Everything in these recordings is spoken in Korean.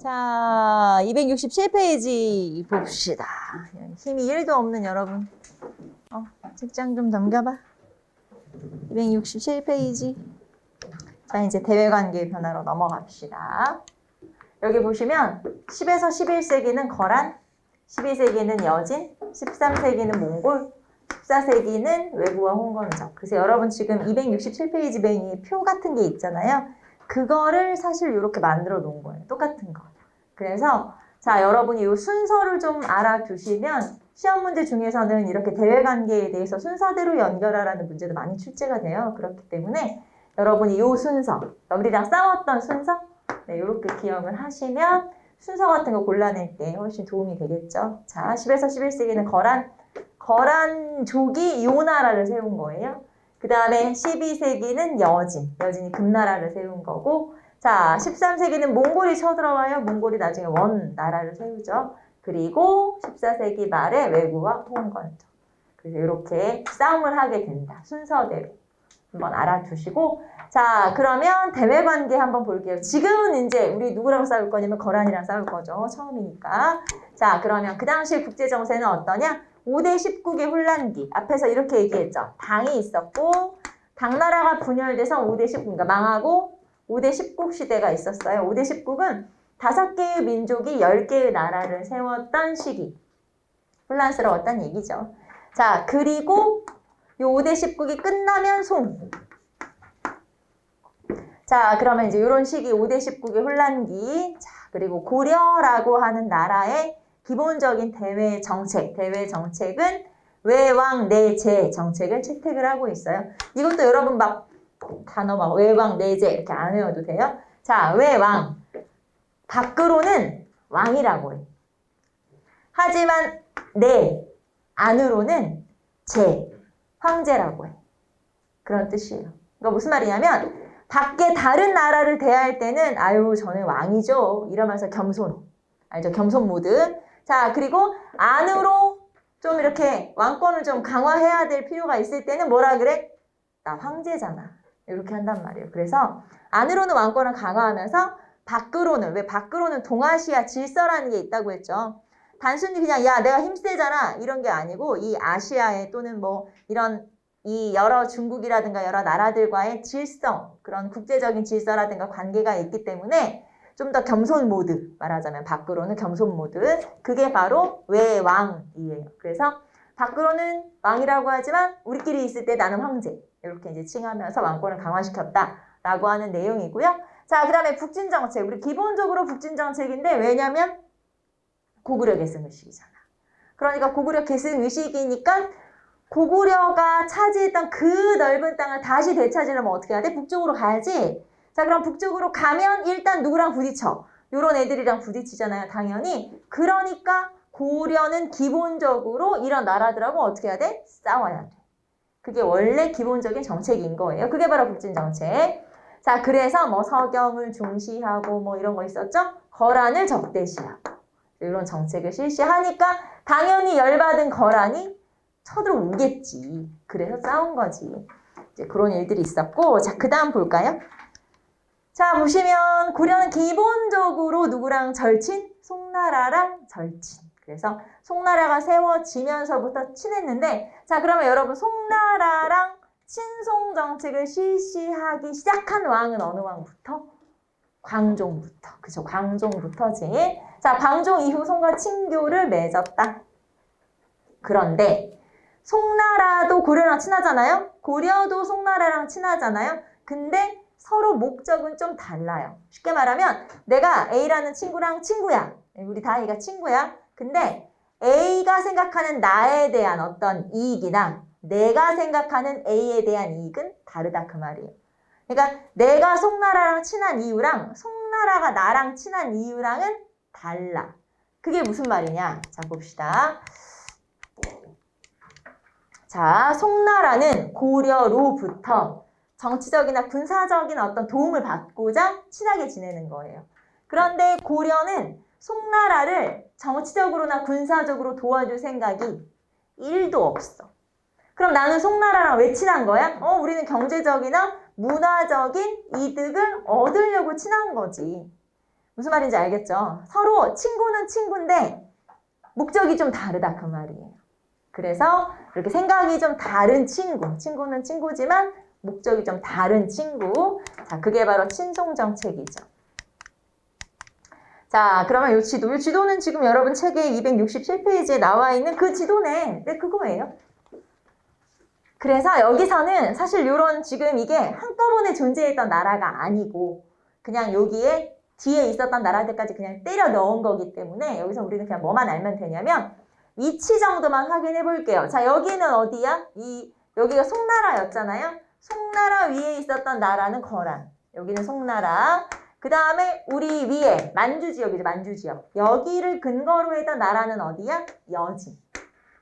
자, 267페이지 봅시다. 힘이 1도 없는 여러분. 책장 좀 넘겨봐. 267페이지. 자, 이제 대외관계 변화로 넘어갑시다. 여기 보시면 10에서 11세기는 거란, 12세기는 여진, 13세기는 몽골, 14세기는 외구와 홍건적. 그래서 여러분 지금 267페이지 맨 위에 표 같은 게 있잖아요. 그거를 사실 이렇게 만들어 놓은 거예요. 똑같은 거. 그래서 자, 여러분이 이 순서를 좀 알아두시면 시험 문제 중에서는 이렇게 대외관계에 대해서 순서대로 연결하라는 문제도 많이 출제가 돼요. 그렇기 때문에 여러분이 이 순서, 우리랑 싸웠던 순서, 네, 이렇게 기억을 하시면 순서 같은 거 골라낼 때 훨씬 도움이 되겠죠. 자, 10에서 11세기는 거란족이 이 나라를 세운 거예요. 그 다음에 12세기는 여진이 금나라를 세운 거고, 자, 13세기는 몽골이 쳐들어와요. 몽골이 나중에 원 나라를 세우죠. 그리고 14세기 말에 외구와 홍건적. 그래서 이렇게 싸움을 하게 된다. 순서대로 한번 알아두시고, 자, 그러면 대외관계 한번 볼게요. 지금은 이제 우리 누구랑 싸울 거냐면 거란이랑 싸울 거죠. 처음이니까. 자, 그러면 그 당시 국제정세는 어떠냐? 5대 19개 혼란기. 앞에서 이렇게 얘기했죠. 당이 있었고, 당나라가 분열돼서 5대 19, 그러니까 망하고 5대 19 시대가 있었어요. 5대 19은 5개의 민족이 10개의 나라를 세웠던 시기. 혼란스러웠던 얘기죠. 자, 그리고 이 5대 19기 끝나면 송. 자, 그러면 이제 이런 시기 5대 19기 혼란기. 자, 그리고 고려라고 하는 나라의 기본적인 대외 정책은 외왕 내제 정책을 채택을 하고 있어요. 이것도 여러분 막 단어 막 외왕 내제 이렇게 안 외워도 돼요. 자, 외왕. 밖으로는 왕이라고 해. 하지만 내 안으로는 제 황제라고 해. 그런 뜻이에요. 그러니까 무슨 말이냐면 밖에 다른 나라를 대할 때는 아유 저는 왕이죠 이러면서 겸손. 알죠? 겸손 모드. 자, 그리고 안으로 좀 이렇게 왕권을 좀 강화해야 될 필요가 있을 때는 뭐라 그래? 나 황제잖아. 이렇게 한단 말이에요. 그래서 안으로는 왕권을 강화하면서 밖으로는, 왜 밖으로는 동아시아 질서라는 게 있다고 했죠. 단순히 그냥 야 내가 힘세잖아 이런 게 아니고 이 아시아에 또는 뭐 이런 이 여러 중국이라든가 여러 나라들과의 질서, 그런 국제적인 질서라든가 관계가 있기 때문에 좀 더 겸손 모드, 말하자면 밖으로는 겸손 모드, 그게 바로 외왕이에요. 그래서 밖으로는 왕이라고 하지만 우리끼리 있을 때 나는 황제, 이렇게 이제 칭하면서 왕권을 강화시켰다라고 하는 내용이고요. 자, 그 다음에 북진정책, 우리 기본적으로 북진정책인데 왜냐면 고구려 계승 의식이잖아. 그러니까 고구려 계승 의식이니까 고구려가 차지했던 그 넓은 땅을 다시 되찾으려면 어떻게 해야 돼? 북쪽으로 가야지. 자, 그럼 북쪽으로 가면 일단 누구랑 부딪혀? 요런 애들이랑 부딪히잖아요, 당연히. 그러니까 고려는 기본적으로 이런 나라들하고 어떻게 해야 돼? 싸워야 돼. 그게 원래 기본적인 정책인 거예요. 그게 바로 북진정책. 자, 그래서 뭐 서경을 중시하고 뭐 이런 거 있었죠? 거란을 적대시하고 이런 정책을 실시하니까 당연히 열받은 거란이 쳐들어오겠지. 그래서 싸운 거지. 이제 그런 일들이 있었고, 자, 그 다음 볼까요? 자, 보시면 고려는 기본적으로 누구랑 절친? 송나라랑 절친. 그래서 송나라가 세워지면서부터 친했는데, 자, 그러면 여러분 송나라랑 친송 정책을 실시하기 시작한 왕은 어느 왕부터? 광종부터. 그죠? 광종부터지. 자, 광종 이후 송과 친교를 맺었다. 그런데 송나라도 고려랑 친하잖아요? 고려도 송나라랑 친하잖아요? 근데 서로 목적은 좀 달라요. 쉽게 말하면 내가 A라는 친구랑 친구야. 우리 다이가 친구야. 근데 A가 생각하는 나에 대한 어떤 이익이나 내가 생각하는 A에 대한 이익은 다르다 그 말이에요. 그러니까 내가 송나라랑 친한 이유랑 송나라가 나랑 친한 이유랑은 달라. 그게 무슨 말이냐? 자, 봅시다. 자, 송나라는 고려로부터 정치적이나 군사적인 어떤 도움을 받고자 친하게 지내는 거예요. 그런데 고려는 송나라를 정치적으로나 군사적으로 도와줄 생각이 1도 없어. 그럼 나는 송나라랑 왜 친한 거야? 우리는 경제적이나 문화적인 이득을 얻으려고 친한 거지. 무슨 말인지 알겠죠? 서로 친구는 친구인데 목적이 좀 다르다 그 말이에요. 그래서 이렇게 생각이 좀 다른 친구, 친구는 친구지만 목적이 좀 다른 친구. 자, 그게 바로 친송정책이죠. 자, 그러면 이 지도는 지금 여러분 책의 267페이지에 나와 있는 그 지도네. 네, 그거예요. 그래서 여기서는 사실 요런 지금 이게 한꺼번에 존재했던 나라가 아니고 그냥 여기에 뒤에 있었던 나라들까지 그냥 때려 넣은 거기 때문에 여기서 우리는 그냥 뭐만 알면 되냐면 위치 정도만 확인해 볼게요. 자, 여기는 어디야? 여기가 송나라였잖아요. 송나라 위에 있었던 나라는 거란. 여기는 송나라. 그 다음에 우리 위에 만주 지역이죠. 만주 지역. 여기를 근거로 했던 나라는 어디야? 여진.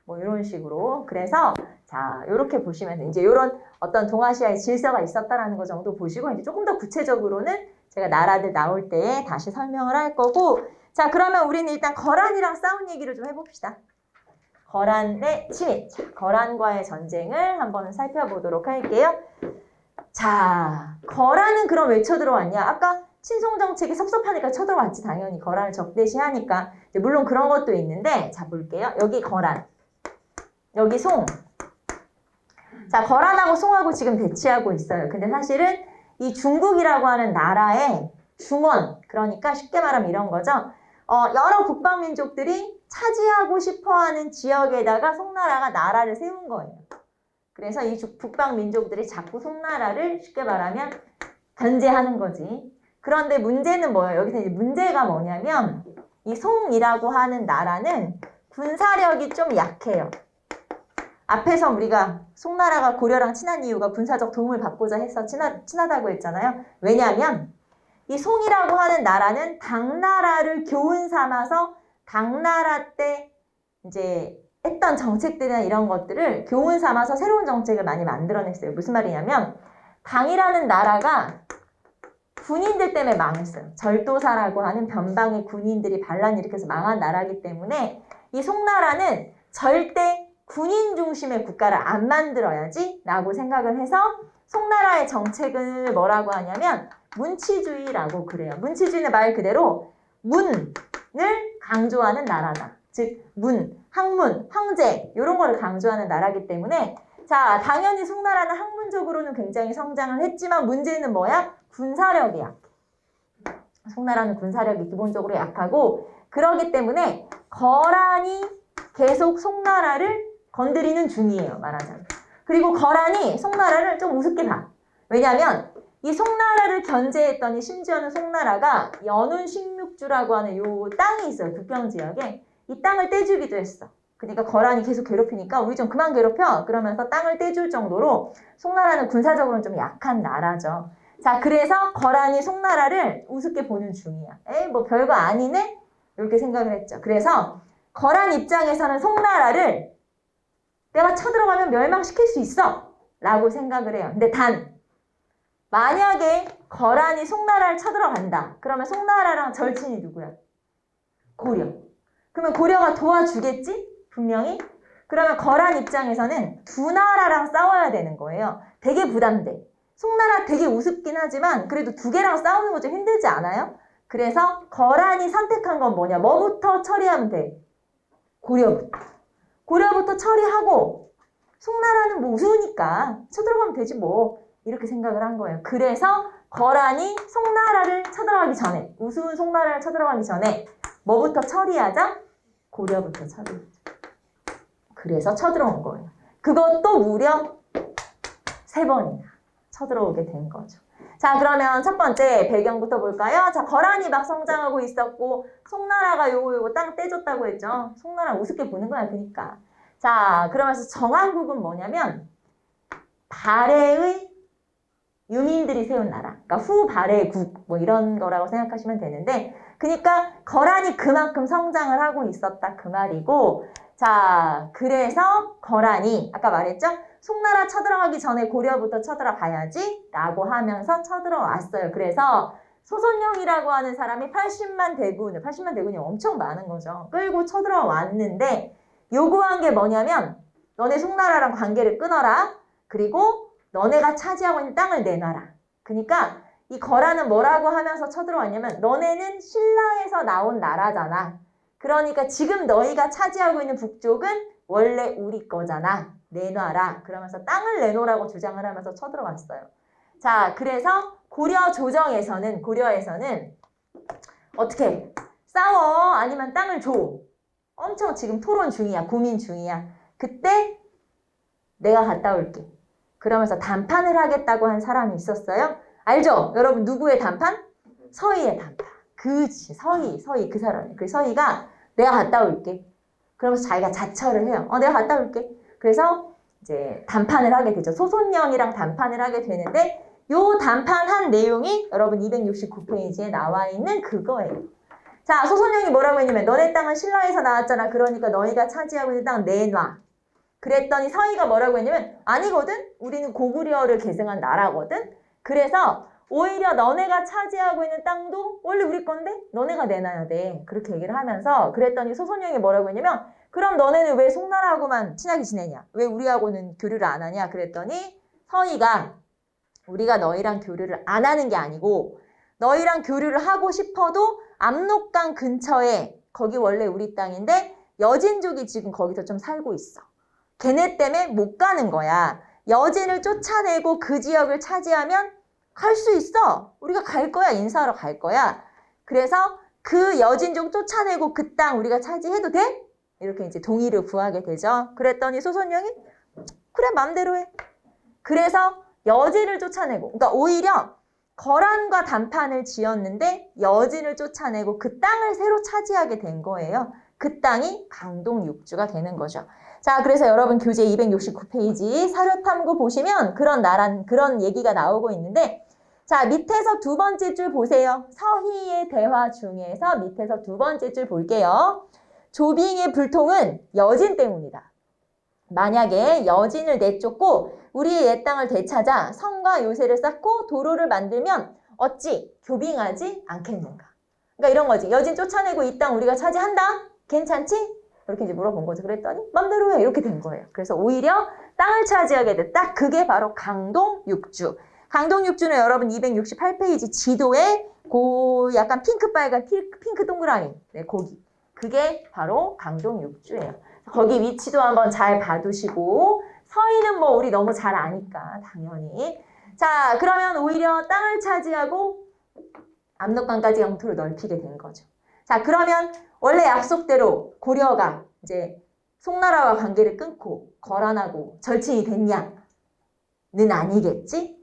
뭐 이런 식으로. 그래서 자, 요렇게 보시면 이제 요런 어떤 동아시아의 질서가 있었다라는 거 정도 보시고 이제 조금 더 구체적으로는 제가 나라들 나올 때 다시 설명을 할 거고. 자, 그러면 우리는 일단 거란이랑 싸운 얘기를 좀 해봅시다. 거란의 침입. 자, 거란과의 전쟁을 한번 살펴보도록 할게요. 자, 거란은 그럼 왜 쳐들어왔냐? 아까 친송정책이 섭섭하니까 쳐들어왔지. 당연히 거란을 적대시하니까. 물론 그런 것도 있는데 자, 볼게요. 여기 거란. 여기 송. 자, 거란하고 송하고 지금 대치하고 있어요. 근데 사실은 이 중국이라고 하는 나라의 중원, 그러니까 쉽게 말하면 이런 거죠. 여러 북방민족들이 차지하고 싶어하는 지역에다가 송나라가 나라를 세운 거예요. 그래서 이 북방민족들이 자꾸 송나라를 쉽게 말하면 견제하는 거지. 그런데 문제는 뭐예요? 여기서 이제 문제가 뭐냐면 이 송이라고 하는 나라는 군사력이 좀 약해요. 앞에서 우리가 송나라가 고려랑 친한 이유가 군사적 도움을 받고자 해서 친하다고 했잖아요. 왜냐하면 이 송이라고 하는 나라는 당나라를 교훈 삼아서 당나라 때 이제 했던 정책들이나 이런 것들을 교훈 삼아서 새로운 정책을 많이 만들어냈어요. 무슨 말이냐면 당이라는 나라가 군인들 때문에 망했어요. 절도사라고 하는 변방의 군인들이 반란 일으켜서 망한 나라이기 때문에 이 송나라는 절대 군인 중심의 국가를 안 만들어야지 라고 생각을 해서 송나라의 정책을 뭐라고 하냐면 문치주의라고 그래요. 문치주의는 말 그대로 문을 강조하는 나라다. 즉 문, 학문, 황제 이런 거를 강조하는 나라이기 때문에 자, 당연히 송나라는 학문적으로는 굉장히 성장을 했지만 문제는 뭐야? 군사력이야. 송나라는 군사력이 기본적으로 약하고 그러기 때문에 거란이 계속 송나라를 건드리는 중이에요. 말하자면. 그리고 거란이 송나라를 좀 우습게 봐. 왜냐하면 이 송나라를 견제했더니 심지어는 송나라가 연운 식육주라고 하는 요 땅이 있어요. 국경지역에. 이 땅을 떼주기도 했어. 그러니까 거란이 계속 괴롭히니까 우리 좀 그만 괴롭혀. 그러면서 땅을 떼줄 정도로 송나라는 군사적으로는 좀 약한 나라죠. 자, 그래서 거란이 송나라를 우습게 보는 중이야. 에이, 뭐 별거 아니네? 이렇게 생각을 했죠. 그래서 거란 입장에서는 송나라를 내가 쳐들어가면 멸망시킬 수 있어 라고 생각을 해요. 근데 단 만약에 거란이 송나라를 쳐들어간다. 그러면 송나라랑 절친이 누구야? 고려. 그러면 고려가 도와주겠지? 분명히. 그러면 거란 입장에서는 두 나라랑 싸워야 되는 거예요. 되게 부담돼. 송나라 되게 우습긴 하지만 그래도 두 개랑 싸우는 거 좀 힘들지 않아요? 그래서 거란이 선택한 건 뭐냐? 뭐부터 처리하면 돼? 고려부터. 고려부터 처리하고 송나라는 뭐 우스우니까 쳐들어가면 되지 뭐 이렇게 생각을 한 거예요. 그래서 거란이 송나라를 쳐들어가기 전에 우스운 송나라를 쳐들어가기 전에 뭐부터 처리하자? 고려부터 처리하자. 그래서 쳐들어온 거예요. 그것도 무려 3번이나 쳐들어오게 된 거죠. 자, 그러면 첫 번째 배경부터 볼까요? 자, 거란이 막 성장하고 있었고 송나라가 요거 땅 떼줬다고 했죠. 송나라 우습게 보는 거야. 그러니까. 자, 그러면서 정한국은 뭐냐면 발해의 유민들이 세운 나라. 그러니까 후발해국 뭐 이런 거라고 생각하시면 되는데 그러니까 거란이 그만큼 성장을 하고 있었다 그 말이고 자, 그래서 거란이 아까 말했죠? 송나라 쳐들어가기 전에 고려부터 쳐들어가야지 라고 하면서 쳐들어왔어요. 그래서 소선영이라고 하는 사람이 80만 대군이 엄청 많은 거죠. 끌고 쳐들어왔는데 요구한 게 뭐냐면 너네 송나라랑 관계를 끊어라. 그리고 너네가 차지하고 있는 땅을 내놔라. 그러니까 이 거라는 뭐라고 하면서 쳐들어왔냐면 너네는 신라에서 나온 나라잖아. 그러니까 지금 너희가 차지하고 있는 북쪽은 원래 우리 거잖아. 내놔라. 그러면서 땅을 내놓으라고 주장을 하면서 쳐들어왔어요. 자, 그래서 고려에서는 어떻게 싸워? 아니면 땅을 줘? 엄청 지금 토론 중이야. 고민 중이야. 그때 내가 갔다 올게. 그러면서 담판을 하겠다고 한 사람이 있었어요. 알죠? 여러분 누구의 담판? 서희의 담판. 그치, 서희 그 사람이. 그 서희가 내가 갔다 올게. 그러면서 자기가 자처를 해요. 내가 갔다 올게. 그래서 이제 담판을 하게 되죠. 소손령이랑 담판을 하게 되는데 요 담판한 내용이 여러분 269페이지에 나와 있는 그거예요. 자, 소손령이 뭐라고 했냐면 너네 땅은 신라에서 나왔잖아. 그러니까 너희가 차지하고 있는 땅 내놔. 그랬더니 서희가 뭐라고 했냐면 아니거든. 우리는 고구려를 계승한 나라거든. 그래서 오히려 너네가 차지하고 있는 땅도 원래 우리 건데 너네가 내놔야 돼. 그렇게 얘기를 하면서 그랬더니 소손령이 뭐라고 했냐면 그럼 너네는 왜 송나라하고만 친하게 지내냐? 왜 우리하고는 교류를 안 하냐? 그랬더니 서희가 우리가 너희랑 교류를 안 하는 게 아니고 너희랑 교류를 하고 싶어도 압록강 근처에 거기 원래 우리 땅인데 여진족이 지금 거기서 좀 살고 있어. 걔네 때문에 못 가는 거야. 여진을 쫓아내고 그 지역을 차지하면 갈 수 있어. 우리가 갈 거야. 인사하러 갈 거야. 그래서 그 여진족 쫓아내고 그 땅 우리가 차지해도 돼? 이렇게 이제 동의를 구하게 되죠. 그랬더니 소손령이 그래 맘대로 해. 그래서 여진을 쫓아내고 그러니까 오히려 거란과 담판을 지었는데 여진을 쫓아내고 그 땅을 새로 차지하게 된 거예요. 그 땅이 강동 육주가 되는 거죠. 자, 그래서 여러분 교재 269페이지 사료탐구 보시면 그런 얘기가 나오고 있는데 자, 밑에서 두 번째 줄 보세요. 서희의 대화 중에서 밑에서 두 번째 줄 볼게요. 조빙의 불통은 여진 때문이다. 만약에 여진을 내쫓고 우리의 옛 땅을 되찾아 성과 요새를 쌓고 도로를 만들면 어찌 교빙하지 않겠는가. 그러니까 이런 거지. 여진 쫓아내고 이 땅 우리가 차지한다. 괜찮지? 이렇게 이제 물어본 거죠. 그랬더니 맘대로 해. 이렇게 된 거예요. 그래서 오히려 땅을 차지하게 됐다. 그게 바로 강동 육주. 강동 육주는 여러분 268페이지 지도에 약간 핑크 빨간 핑크 동그라미. 네, 거기. 그게 바로 강동 육주예요. 거기 위치도 한번 잘 봐두시고 서희는 뭐 우리 너무 잘 아니까 당연히. 자, 그러면 오히려 땅을 차지하고 압록강까지 영토를 넓히게 된 거죠. 자, 그러면 원래 약속대로 고려가 이제 송나라와 관계를 끊고 거란하고 절친이 됐냐는 아니겠지?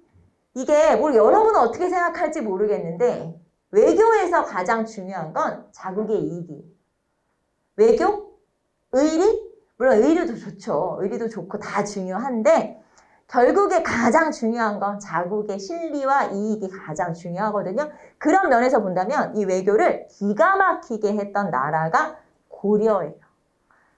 이게 뭐 여러분은 어떻게 생각할지 모르겠는데 외교에서 가장 중요한 건 자국의 이익이에요. 외교? 의리? 물론 의리도 좋죠. 의리도 좋고 다 중요한데 결국에 가장 중요한 건 자국의 실리와 이익이 가장 중요하거든요. 그런 면에서 본다면 이 외교를 기가 막히게 했던 나라가 고려예요.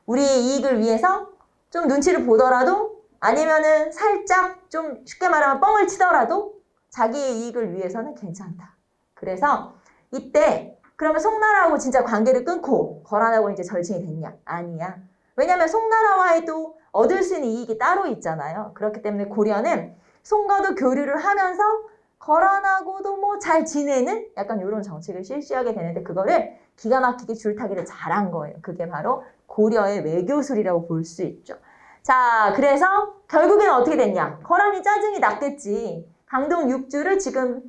우리의 이익을 위해서 좀 눈치를 보더라도 아니면은 살짝 좀 쉽게 말하면 뻥을 치더라도 자기의 이익을 위해서는 괜찮다. 그래서 이때 그러면 송나라하고 진짜 관계를 끊고 거란하고 이제 절친이 됐냐? 아니야. 왜냐면 송나라와에도 얻을 수 있는 이익이 따로 있잖아요. 그렇기 때문에 고려는 송과도 교류를 하면서 거란하고도 뭐 잘 지내는 약간 이런 정책을 실시하게 되는데 그거를 기가 막히게 줄타기를 잘한 거예요. 그게 바로 고려의 외교술이라고 볼 수 있죠. 자, 그래서 결국에는 어떻게 됐냐? 거란이 짜증이 났겠지. 강동 육주를 지금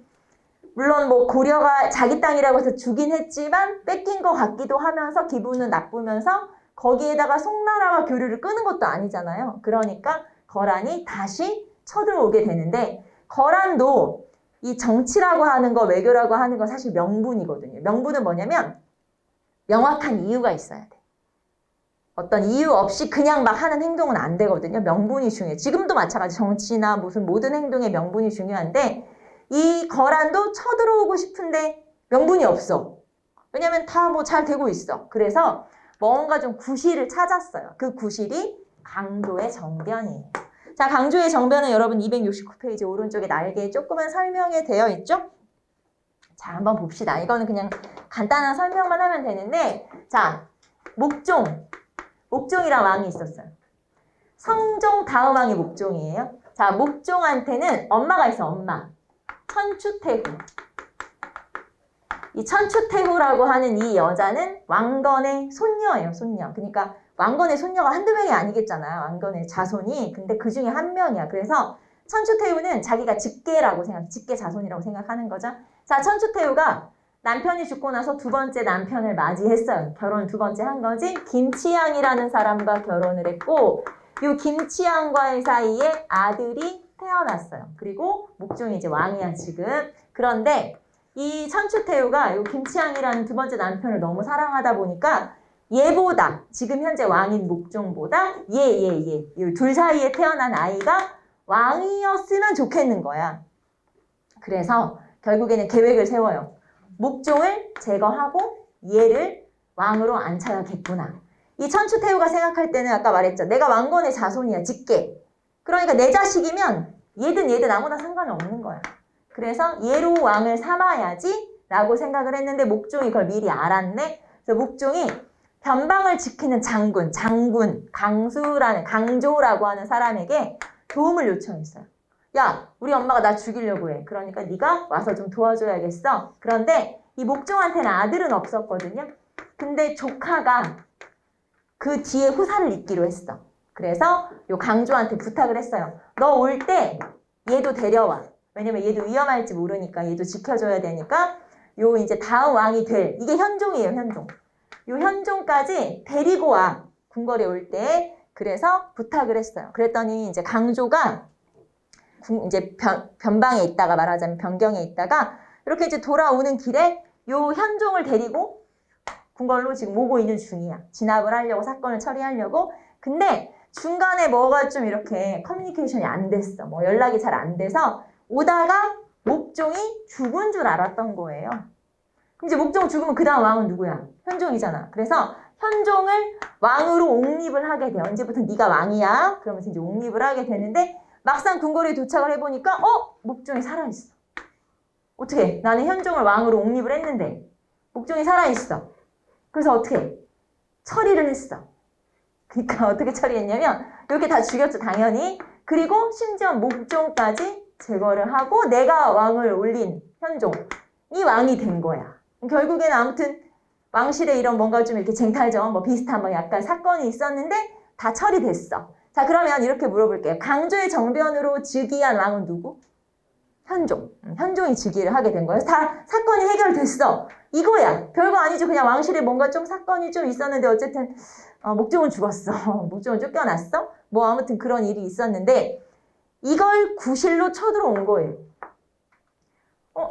물론 뭐 고려가 자기 땅이라고 해서 주긴 했지만 뺏긴 것 같기도 하면서 기분은 나쁘면서 거기에다가 송나라와 교류를 끄는 것도 아니잖아요. 그러니까 거란이 다시 쳐들어오게 되는데 거란도 이 정치라고 하는 거, 외교라고 하는 건 사실 명분이거든요. 명분은 뭐냐면 명확한 이유가 있어야 돼. 어떤 이유 없이 그냥 막 하는 행동은 안 되거든요. 명분이 중요해요. 지금도 마찬가지 정치나 무슨 모든 행동에 명분이 중요한데 이 거란도 쳐들어오고 싶은데 명분이 없어. 왜냐면 다 뭐 잘 되고 있어. 그래서 뭔가 좀 구실을 찾았어요. 그 구실이 강조의 정변이에요. 자, 강조의 정변은 여러분 269페이지 오른쪽에 날개에 조그만 설명이 되어 있죠? 자, 한번 봅시다. 이거는 그냥 간단한 설명만 하면 되는데 자, 목종이란 왕이 있었어요. 성종 다음 왕이 목종이에요. 자, 목종한테는 엄마가 있어, 엄마. 천추태후. 이 천추태후라고 하는 이 여자는 왕건의 손녀예요, 손녀. 그러니까 왕건의 손녀가 한두 명이 아니겠잖아요. 왕건의 자손이. 근데 그 중에 한 명이야. 그래서 천추태후는 자기가 직계라고 직계 자손이라고 생각하는 거죠. 자, 천추태후가 남편이 죽고 나서 두 번째 남편을 맞이했어요. 결혼 두 번째 한 거지. 김치양이라는 사람과 결혼을 했고, 이 김치양과의 사이에 아들이 태어났어요. 그리고 목종이 이제 왕이야, 지금. 그런데 이 천추태후가 이 김치양이라는 두 번째 남편을 너무 사랑하다 보니까 얘보다, 지금 현재 왕인 목종보다 이 둘 사이에 태어난 아이가 왕이었으면 좋겠는 거야. 그래서 결국에는 계획을 세워요. 목종을 제거하고 얘를 왕으로 앉혀야겠구나. 이 천추태후가 생각할 때는 아까 말했죠. 내가 왕건의 자손이야, 직계. 그러니까 내 자식이면 얘든 아무나 상관없는 거야. 그래서 얘로 왕을 삼아야지 라고 생각을 했는데 목종이 그걸 미리 알았네. 그래서 목종이 변방을 지키는 장군, 강조라고 하는 사람에게 도움을 요청했어요. 야, 우리 엄마가 나 죽이려고 해. 그러니까 네가 와서 좀 도와줘야겠어. 그런데 이 목종한테는 아들은 없었거든요. 근데 조카가 그 뒤에 후사를 잇기로 했어. 그래서 요 강조한테 부탁을 했어요. 너 올 때 얘도 데려와. 왜냐면 얘도 위험할지 모르니까 얘도 지켜줘야 되니까 요 이제 다음 왕이 될, 이게 현종이에요, 현종. 요 현종까지 데리고 와. 궁궐에 올 때. 그래서 부탁을 했어요. 그랬더니 이제 강조가 이제 변방에 있다가, 말하자면 변경에 있다가 이렇게 이제 돌아오는 길에 요 현종을 데리고 궁궐로 지금 오고 있는 중이야. 진압을 하려고, 사건을 처리하려고. 근데 중간에 뭐가 좀 이렇게 커뮤니케이션이 안 됐어. 뭐 연락이 잘 안 돼서 오다가 목종이 죽은 줄 알았던 거예요. 그럼 이제 목종 죽으면 그 다음 왕은 누구야? 현종이잖아. 그래서 현종을 왕으로 옹립을 하게 돼. 언제부터 네가 왕이야? 그러면서 이제 옹립을 하게 되는데 막상 궁궐에 도착을 해보니까 목종이 살아있어. 어떻게? 나는 현종을 왕으로 옹립을 했는데 목종이 살아있어. 그래서 어떻게? 처리를 했어. 그러니까 어떻게 처리했냐면 이렇게 다 죽였죠, 당연히. 그리고 심지어 목종까지 제거를 하고 내가 왕을 올린 현종이 왕이 된 거야. 결국에는 아무튼 왕실에 이런 뭔가 좀 이렇게 쟁탈전 뭐 비슷한 뭐 약간 사건이 있었는데 다 처리됐어. 자, 그러면 이렇게 물어볼게요. 강조의 정변으로 즉위한 왕은 누구? 현종. 현종이 즉위를 하게 된 거예요. 다 사건이 해결됐어. 이거야. 별거 아니죠. 그냥 왕실에 뭔가 좀 사건이 좀 있었는데 어쨌든 목종은 죽었어. 목종은 쫓겨났어. 뭐 아무튼 그런 일이 있었는데 이걸 구실로 쳐들어온 거예요.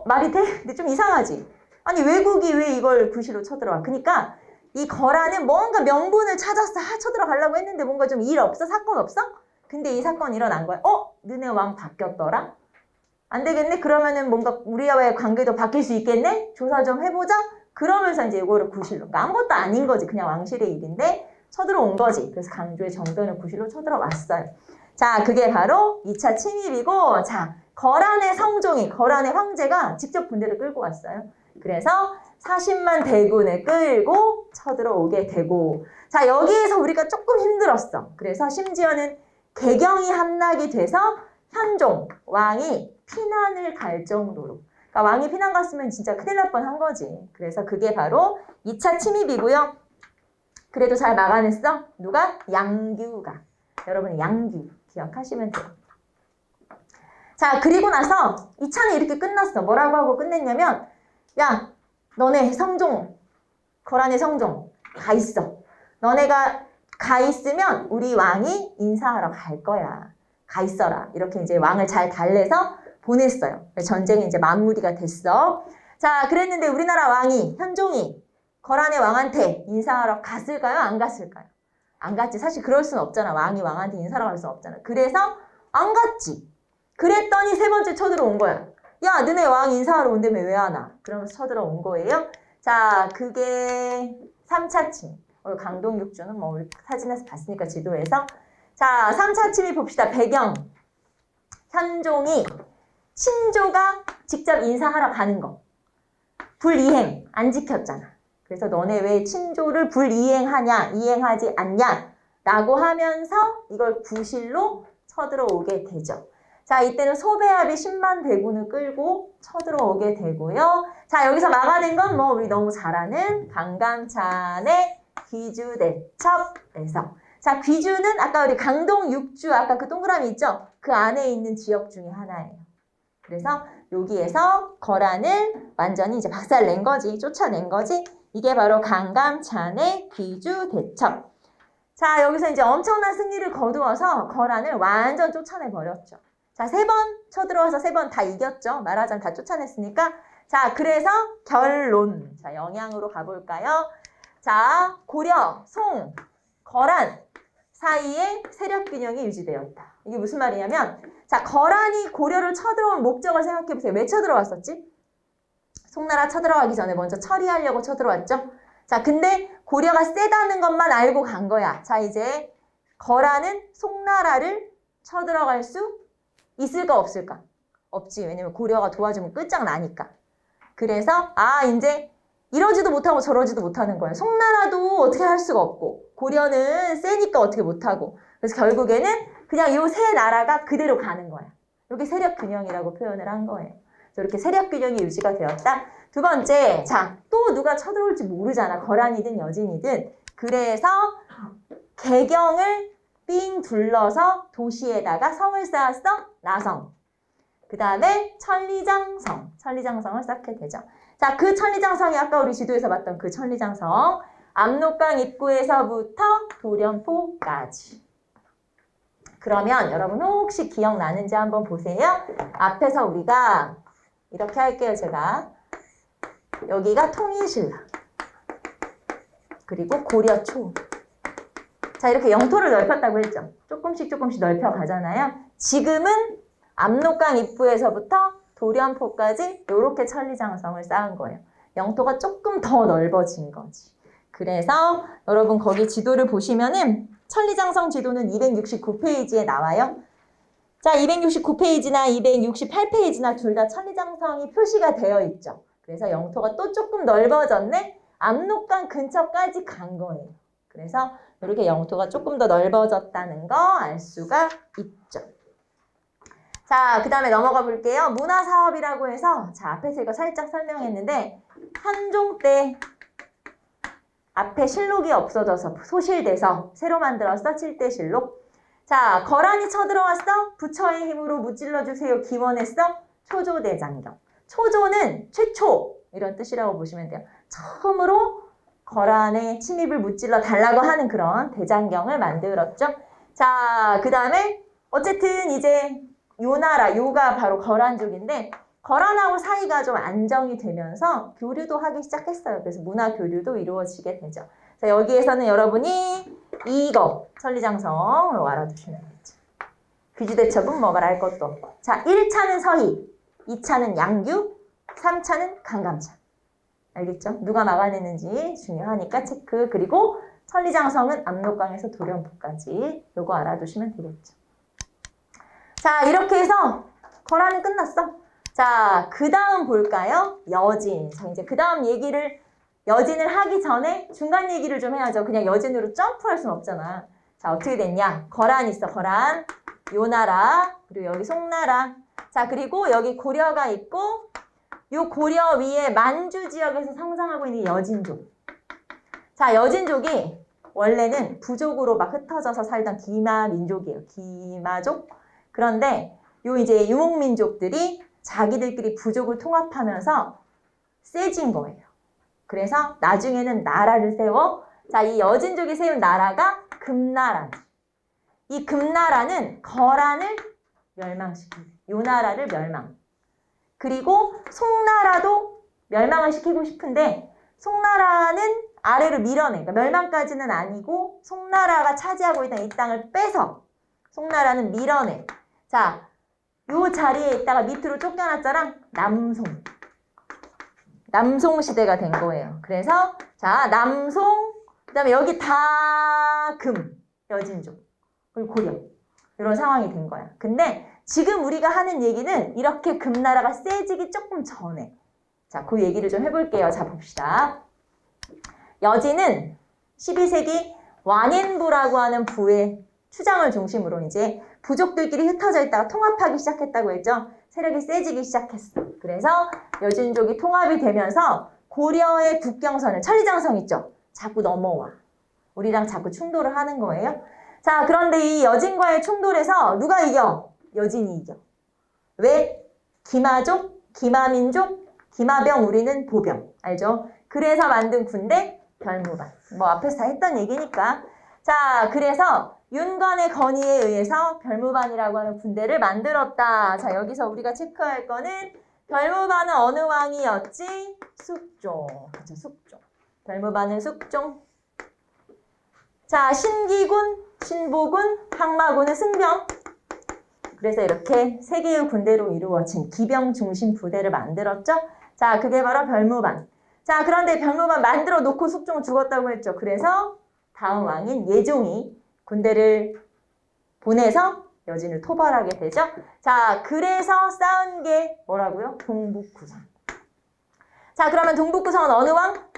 말이 돼? 근데 좀 이상하지? 아니 외국이 왜 이걸 구실로 쳐들어와? 그러니까 이 거라는 뭔가 명분을 찾아서 쳐들어가려고 했는데 뭔가 좀 일 없어? 사건 없어? 근데 이 사건이 일어난 거야. 너네 왕 바뀌었더라? 안 되겠네? 그러면은 뭔가 우리와의 관계도 바뀔 수 있겠네? 조사 좀 해보자? 그러면서 이제 이거를 구실로. 그러니까 아무것도 아닌 거지. 그냥 왕실의 일인데 쳐들어온 거지. 그래서 강조의 정변을 구실로 쳐들어왔어요. 자, 그게 바로 2차 침입이고, 자, 거란의 성종이, 거란의 황제가 직접 군대를 끌고 왔어요. 그래서 40만 대군을 끌고 쳐들어오게 되고, 자, 여기에서 우리가 조금 힘들었어. 그래서 심지어는 개경이 함락이 돼서 현종, 왕이 피난을 갈 정도로. 그러니까 왕이 피난 갔으면 진짜 큰일 날 뻔한 거지. 그래서 그게 바로 2차 침입이고요. 그래도 잘 막아냈어? 누가? 양규가. 여러분 양규 기억하시면 돼요. 자, 그리고 나서 2차는 이렇게 끝났어. 뭐라고 하고 끝냈냐면 야, 너네 성종, 거란의 성종 가 있어. 너네가 가 있으면 우리 왕이 인사하러 갈 거야. 가 있어라. 이렇게 이제 왕을 잘 달래서 보냈어요. 전쟁이 이제 마무리가 됐어. 자, 그랬는데 우리나라 왕이, 현종이 거란의 왕한테 인사하러 갔을까요? 안 갔을까요? 안 갔지. 사실 그럴 수는 없잖아. 왕이 왕한테 인사하러 갈 수는 없잖아. 그래서 안 갔지. 그랬더니 세 번째 쳐들어온 거야. 야, 너네 왕 인사하러 온다며 왜 안 와? 그러면서 쳐들어온 거예요. 자, 그게 3차 침입. 강동육주는 뭐 우리 사진에서 봤으니까 지도에서. 자, 3차 침입 봅시다. 배경. 현종이 친조가 직접 인사하러 가는 거. 불이행. 안 지켰잖아. 그래서 너네 왜 친조를 불이행하냐, 이행하지 않냐 라고 하면서 이걸 구실로 쳐들어오게 되죠. 자, 이때는 소배합이 10만 대군을 끌고 쳐들어오게 되고요. 자, 여기서 막아낸 건 뭐 우리 너무 잘 아는 강감찬의 귀주대첩에서. 자, 귀주는 아까 우리 강동 6주 아까 그 동그라미 있죠? 그 안에 있는 지역 중에 하나예요. 그래서 여기에서 거란을 완전히 이제 박살낸 거지, 쫓아낸 거지. 이게 바로 강감찬의 귀주대첩. 자, 여기서 이제 엄청난 승리를 거두어서 거란을 완전 쫓아내버렸죠. 자, 3번 쳐들어와서 3번 다 이겼죠. 말하자면 다 쫓아냈으니까. 자, 그래서 결론. 자, 영양으로 가볼까요? 자, 고려, 송, 거란 사이에 세력 균형이 유지되어 있다. 이게 무슨 말이냐면, 자, 거란이 고려를 쳐들어온 목적을 생각해보세요. 왜 쳐들어왔었지? 송나라 쳐들어가기 전에 먼저 처리하려고 쳐들어왔죠? 자, 근데 고려가 세다는 것만 알고 간 거야. 자, 이제 거란은 송나라를 쳐들어갈 수 있을까 없을까? 없지. 왜냐면 고려가 도와주면 끝장나니까. 그래서 이제 이러지도 못하고 저러지도 못하는 거예요. 송나라도 어떻게 할 수가 없고 고려는 세니까 어떻게 못하고. 그래서 결국에는 그냥 요 세 나라가 그대로 가는 거야. 이게 세력 균형이라고 표현을 한 거예요. 이렇게 세력 균형이 유지가 되었다. 두 번째, 자, 또 누가 쳐들어올지 모르잖아. 거란이든 여진이든. 그래서 개경을 삥 둘러서 도시에다가 성을 쌓았어. 나성. 그 다음에 천리장성. 천리장성을 쌓게 되죠. 자, 그 천리장성이 아까 우리 지도에서 봤던 그 천리장성. 압록강 입구에서부터 도련포까지. 그러면 여러분 혹시 기억나는지 한번 보세요. 앞에서 우리가 이렇게 할게요, 제가. 여기가 통일신라. 그리고 고려초. 자, 이렇게 영토를 넓혔다고 했죠. 조금씩 넓혀가잖아요. 지금은 압록강 입구에서부터 도련포까지 이렇게 천리장성을 쌓은 거예요. 영토가 조금 더 넓어진 거지. 그래서 여러분 거기 지도를 보시면은 천리장성 지도는 269페이지에 나와요. 자, 269페이지나 268페이지나 둘 다 천리장성이 표시가 되어 있죠. 그래서 영토가 또 조금 넓어졌네. 압록강 근처까지 간 거예요. 그래서 이렇게 영토가 조금 더 넓어졌다는 거 알 수가 있죠. 자, 그 다음에 넘어가 볼게요. 문화사업이라고 해서, 자, 앞에서 이거 살짝 설명했는데, 한종 때 앞에 실록이 없어져서 소실돼서 새로 만들었어. 7대 실록. 자, 거란이 쳐들어왔어. 부처의 힘으로 무찔러주세요. 기원했어. 초조대장경. 초조는 최초 이런 뜻이라고 보시면 돼요. 처음으로 거란의 침입을 무찔러 달라고 하는 그런 대장경을 만들었죠. 자, 그 다음에 어쨌든 이제 요나라, 요가 바로 거란족인데 거란하고 사이가 좀 안정이 되면서 교류도 하기 시작했어요. 그래서 문화 교류도 이루어지게 되죠. 자, 여기에서는 여러분이 이거 천리장성으로 알아두시면 되죠. 귀주대첩은 뭐 말할 것도 없고. 자, 1차는 서희, 2차는 양규, 3차는 강감찬. 알겠죠? 누가 막아내는지 중요하니까 체크. 그리고 천리장성은 압록강에서 도련포까지. 요거 알아두시면 되겠죠. 자, 이렇게 해서 거란은 끝났어. 자, 그 다음 볼까요? 여진. 자, 이제 그 다음 얘기를 여진을 하기 전에 중간 얘기를 좀 해야죠. 그냥 여진으로 점프할 순 없잖아. 자, 어떻게 됐냐? 거란 있어, 거란. 요나라, 그리고 여기 송나라. 자, 그리고 여기 고려가 있고 요 고려 위에 만주 지역에서 성장하고 있는 여진족. 자, 여진족이 원래는 부족으로 막 흩어져서 살던 기마 민족이에요. 기마족. 그런데 요 이제 유목민족들이 자기들끼리 부족을 통합하면서 세진 거예요. 그래서 나중에는 나라를 세워. 자, 이 여진족이 세운 나라가 금나라. 이 금나라는 거란을 멸망시키고 요 나라를 멸망. 그리고 송나라도 멸망을 시키고 싶은데 송나라는 아래로 밀어내. 그러니까 멸망까지는 아니고 송나라가 차지하고 있던 이 땅을 빼서 송나라는 밀어내. 자, 요 자리에 있다가 밑으로 쫓겨났잖아. 남송 시대가 된 거예요. 그래서 자, 남송, 그 다음에 여기 다 금, 여진족, 그리고 고려. 이런 상황이 된 거야. 근데 지금 우리가 하는 얘기는 이렇게 금나라가 세지기 조금 전에. 자, 그 얘기를 좀 해볼게요. 자, 봅시다. 여진은 12세기 완인부라고 하는 부의 추장을 중심으로 이제 부족들끼리 흩어져 있다가 통합하기 시작했다고 했죠. 세력이 세지기 시작했어. 그래서 여진족이 통합이 되면서 고려의 국경선을, 천리장성 있죠? 자꾸 넘어와. 우리랑 자꾸 충돌을 하는 거예요. 자, 그런데 이 여진과의 충돌에서 누가 이겨? 여진이 이겨. 왜? 기마족, 기마민족, 기마병, 우리는 보병. 알죠? 그래서 만든 군대 별무반. 뭐 앞에서 다 했던 얘기니까. 자, 그래서 윤건의 건의에 의해서 별무반이라고 하는 군대를 만들었다. 자, 여기서 우리가 체크할 거는 별무반은 어느 왕이었지? 숙종. 그쵸, 숙종. 별무반은 숙종. 자, 신기군, 신보군, 항마군은 승병. 그래서 이렇게 세 개의 군대로 이루어진 기병 중심 부대를 만들었죠. 자, 그게 바로 별무반. 자, 그런데 별무반 만들어 놓고 숙종은 죽었다고 했죠. 그래서 다음 왕인 예종이 군대를 보내서 여진을 토벌하게 되죠. 자, 그래서 쌓은 게 뭐라고요? 동북구성. 자, 그러면 동북구성은 어느 왕?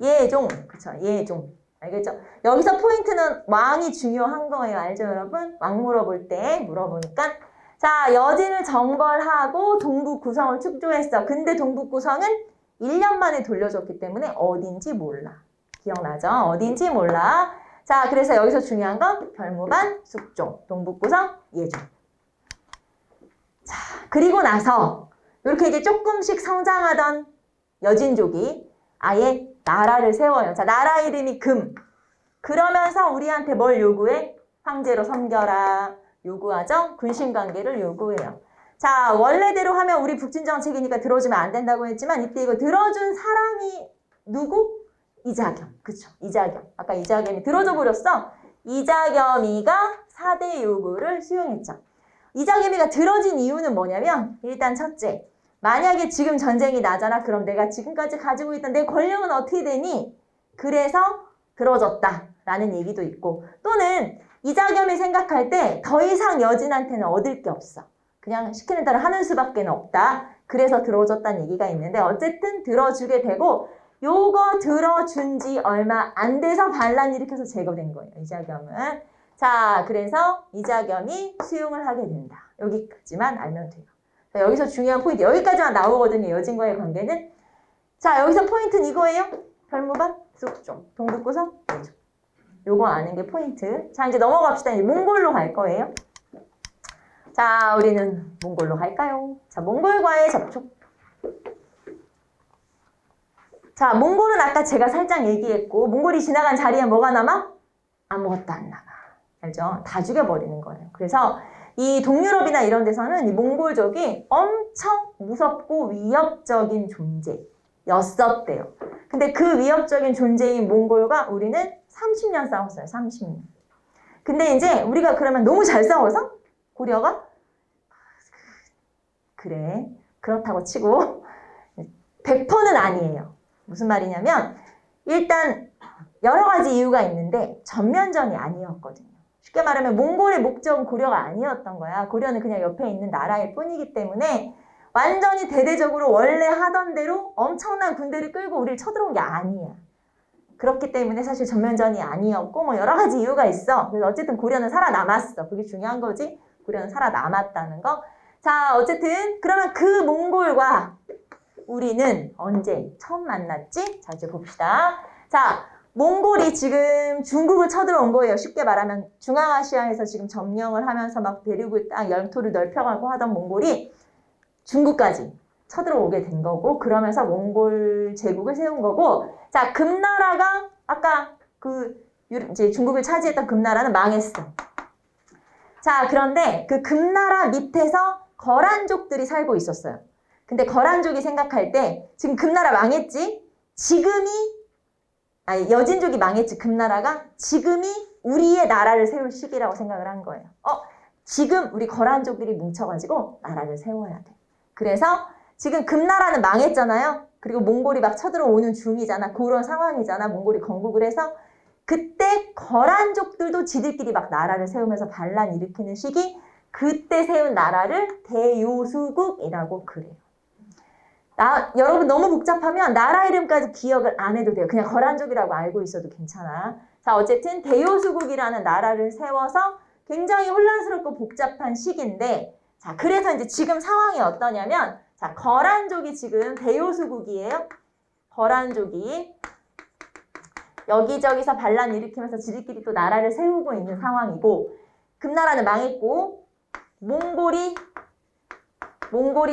예종. 그쵸, 예종. 알겠죠? 여기서 포인트는 왕이 중요한 거예요. 알죠, 여러분? 왕 물어볼 때 물어보니까. 자, 여진을 정벌하고 동북구성을 축조했어. 근데 동북구성은 1년 만에 돌려줬기 때문에 어딘지 몰라. 기억나죠? 어딘지 몰라. 자, 그래서 여기서 중요한 건 별무반, 숙종, 동북구성, 예종. 자, 그리고 나서 이렇게 이제 조금씩 성장하던 여진족이 아예 나라를 세워요. 자, 나라 이름이 금. 그러면서 우리한테 뭘 요구해? 황제로 섬겨라. 요구하죠? 군신관계를 요구해요. 자, 원래대로 하면 우리 북진정책이니까 들어주면 안 된다고 했지만 이때 이거 들어준 사람이 누구? 이자겸. 그쵸? 이자겸. 아까 이자겸이 들어줘 버렸어. 이자겸이가 4대 요구를 수용했죠. 이자겸이가 들어진 이유는 뭐냐면 일단 첫째, 만약에 지금 전쟁이 나잖아. 그럼 내가 지금까지 가지고 있던 내 권력은 어떻게 되니? 그래서 들어줬다라는 얘기도 있고, 또는 이자겸이 생각할 때 더 이상 여진한테는 얻을 게 없어. 그냥 시키는 대로 하는 수밖에 없다. 그래서 들어줬다는 얘기가 있는데 어쨌든 들어주게 되고, 요거 들어준 지 얼마 안 돼서 반란 일으켜서 제거된 거예요. 이자겸은. 자, 그래서 이자겸이 수용을 하게 된다. 여기까지만 알면 돼요. 자, 여기서 중요한 포인트. 여기까지만 나오거든요. 여진과의 관계는. 자, 여기서 포인트는 이거예요. 별무반, 숙종, 동북구성, 예종. 요거 아는 게 포인트. 자, 이제 넘어갑시다. 이제 몽골로 갈 거예요. 자, 우리는 몽골로 갈까요? 자, 몽골과의 접촉. 자, 몽골은 아까 제가 살짝 얘기했고, 몽골이 지나간 자리에 뭐가 남아? 아무것도 안 남아. 알죠? 다 죽여버리는 거예요. 그래서 이 동유럽이나 이런 데서는 이 몽골족이 엄청 무섭고 위협적인 존재였었대요. 근데 그 위협적인 존재인 몽골과 우리는 30년 싸웠어요. 30년. 근데 이제 우리가 그러면 너무 잘 싸워서 고려가 그래, 그렇다고 치고 100%는 아니에요. 무슨 말이냐면 일단 여러 가지 이유가 있는데 전면전이 아니었거든요. 쉽게 말하면 몽골의 목적은 고려가 아니었던 거야. 고려는 그냥 옆에 있는 나라일 뿐이기 때문에 완전히 대대적으로 원래 하던 대로 엄청난 군대를 끌고 우리를 쳐들어온 게 아니야. 그렇기 때문에 사실 전면전이 아니었고 뭐 여러 가지 이유가 있어. 그래서 어쨌든 고려는 살아남았어. 그게 중요한 거지. 고려는 살아남았다는 거. 자, 어쨌든 그러면 그 몽골과 우리는 언제 처음 만났지? 자, 이제 봅시다. 자, 몽골이 지금 중국을 쳐들어온 거예요. 쉽게 말하면 중앙아시아에서 지금 점령을 하면서 막 대륙을 딱 영토를 넓혀가고 하던 몽골이 중국까지 쳐들어오게 된 거고, 그러면서 몽골 제국을 세운 거고, 자, 금나라가 아까 이제 중국을 차지했던 금나라는 망했어. 자, 그런데 그 금나라 밑에서 거란족들이 살고 있었어요. 근데 거란족이 생각할 때 지금 금나라 망했지? 여진족이 망했지, 금나라가. 지금이 우리의 나라를 세울 시기라고 생각을 한 거예요. 지금 우리 거란족들이 뭉쳐가지고 나라를 세워야 돼. 그래서 지금 금나라는 망했잖아요. 그리고 몽골이 막 쳐들어오는 중이잖아. 그런 상황이잖아. 몽골이 건국을 해서. 그때 거란족들도 지들끼리 막 나라를 세우면서 반란 일으키는 시기, 그때 세운 나라를 대요수국이라고 그래요. 여러분 너무 복잡하면 나라 이름까지 기억을 안 해도 돼요. 그냥 거란족이라고 알고 있어도 괜찮아. 자, 어쨌든 대요수국이라는 나라를 세워서 굉장히 혼란스럽고 복잡한 시기인데, 자, 그래서 이제 지금 상황이 어떠냐면, 자, 거란족이 지금 대요수국이에요. 거란족이 여기저기서 반란 일으키면서 지들끼리 또 나라를 세우고 있는 상황이고, 금나라는 망했고, 몽골이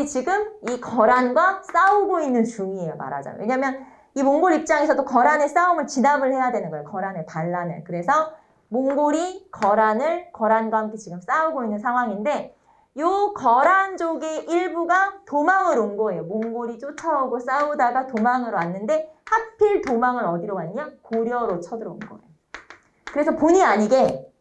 지금 이 거란과 싸우고 있는 중이에요, 말하자면. 왜냐면 이 몽골 입장에서도 거란의 싸움을 진압을 해야 되는 거예요. 거란의 반란을. 그래서 몽골이 거란과 함께 지금 싸우고 있는 상황인데, 요 거란족의 일부가 도망을 온 거예요. 몽골이 쫓아오고 싸우다가 도망을 왔는데 하필 도망을 어디로 왔냐? 고려로 쳐들어온 거예요. 그래서 본의 아니게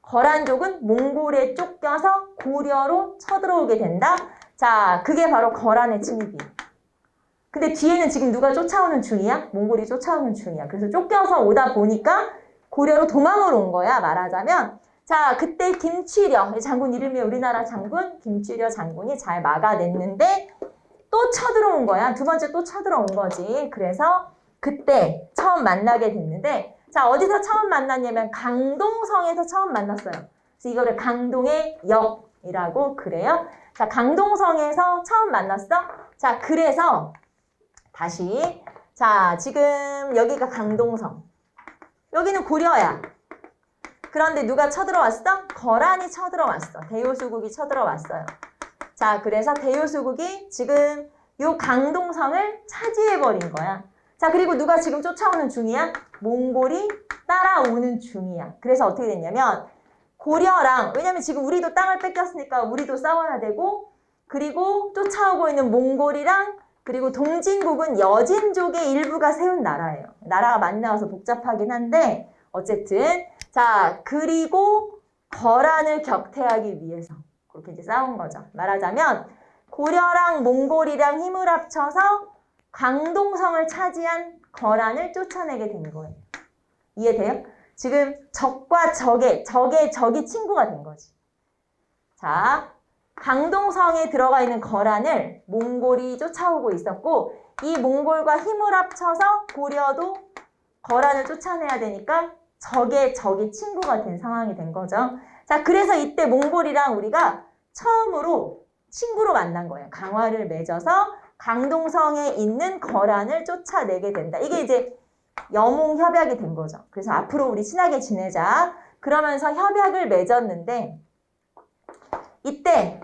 거란족은 몽골에 쫓겨서 고려로 쳐들어오게 된다. 자, 그게 바로 거란의 침입이에요. 근데 뒤에는 지금 누가 쫓아오는 중이야? 몽골이 쫓아오는 중이야. 그래서 쫓겨서 오다 보니까 고려로 도망을 온 거야, 말하자면. 자, 그때 김취려, 장군 이름이 우리나라 장군 김취려 장군이 잘 막아냈는데 또 쳐들어온 거야. 두 번째 또 쳐들어온 거지. 그래서 그때 처음 만나게 됐는데, 자, 어디서 처음 만났냐면 강동성에서 처음 만났어요. 그래서 이거를 강동의 역이라고 그래요. 자, 강동성에서 처음 만났어. 자, 그래서 다시, 자, 지금 여기가 강동성, 여기는 고려야. 그런데 누가 쳐들어왔어? 거란이 쳐들어왔어. 대요수국이 쳐들어왔어요. 자, 그래서 대요수국이 지금 요 강동성을 차지해버린 거야. 자, 그리고 누가 지금 쫓아오는 중이야? 몽골이 따라오는 중이야. 그래서 어떻게 됐냐면 고려랑, 왜냐면 지금 우리도 땅을 뺏겼으니까 우리도 싸워야 되고, 그리고 쫓아오고 있는 몽골이랑, 그리고 동진국은 여진족의 일부가 세운 나라예요. 나라가 많이 나와서 복잡하긴 한데 어쨌든, 자, 그리고 거란을 격퇴하기 위해서 그렇게 이제 싸운 거죠. 말하자면 고려랑 몽골이랑 힘을 합쳐서 강동성을 차지한 거란을 쫓아내게 된 거예요. 이해돼요? 지금 적과 적이 친구가 된 거지. 자, 강동성에 들어가 있는 거란을 몽골이 쫓아오고 있었고, 이 몽골과 힘을 합쳐서 고려도 거란을 쫓아내야 되니까 적이 친구가 된 상황이 된 거죠. 자, 그래서 이때 몽골이랑 우리가 처음으로 친구로 만난 거예요. 강화를 맺어서 강동성에 있는 거란을 쫓아내게 된다. 이게 이제 영웅협약이 된 거죠. 그래서 앞으로 우리 친하게 지내자. 그러면서 협약을 맺었는데, 이때